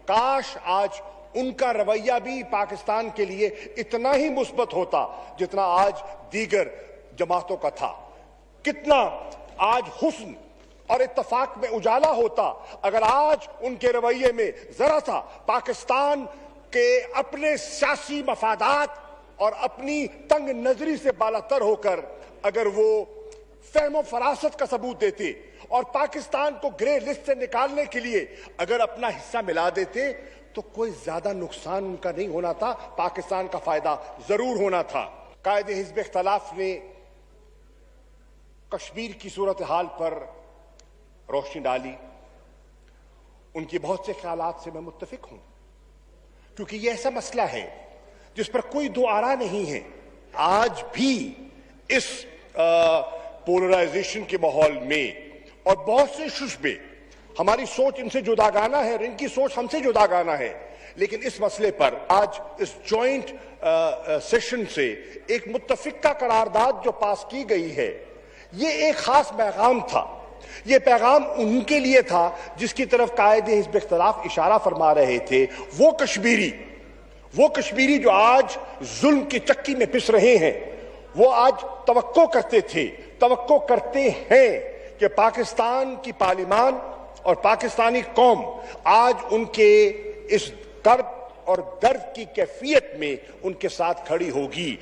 काश आज उनका रवैया भी पाकिस्तान के लिए इतना ही मुस्बत होता जितना आज दीगर जमातों का था। कितना आज हुस्न और इत्तफाक में उजाला होता अगर आज उनके रवैये में जरा सा पाकिस्तान के अपने सियासी मफादात और अपनी तंग नजरी से बालातर होकर अगर वो फहम फरासत का सबूत देते और पाकिस्तान को ग्रे लिस्ट से निकालने के लिए अगर अपना हिस्सा मिला देते तो कोई ज्यादा नुकसान उनका नहीं होना था, पाकिस्तान का फायदा जरूर होना था। कायदे हिज़्ब इख्तिलाफ ने कश्मीर की सूरत हाल पर रोशनी डाली। उनकी बहुत से ख्यालात से मैं मुत्तफिक हूं, क्योंकि यह ऐसा मसला है जिस पर कोई दो आरा नहीं है। आज भी इस पोलराइजेशन के माहौल में और बहुत से इश्यूज पे हमारी सोच इनसे जुदागाना है और इनकी सोच हमसे जुदागाना है, लेकिन इस मसले पर आज इस जॉइंट सेशन से एक मुत्तफिका करारदाद जो पास की गई है, ये एक खास पैगाम था। ये पैगाम उनके लिए था जिसकी तरफ कायदे हिज़्ब इख्तिलाफ इशारा फरमा रहे थे। वो कश्मीरी जो आज जुल्म की चक्की में पिस रहे हैं, वो आज तवक्को करते हैं कि पाकिस्तान की पार्लिमान और पाकिस्तानी कौम आज उनके इस कर्ब और दर्द की कैफियत में उनके साथ खड़ी होगी।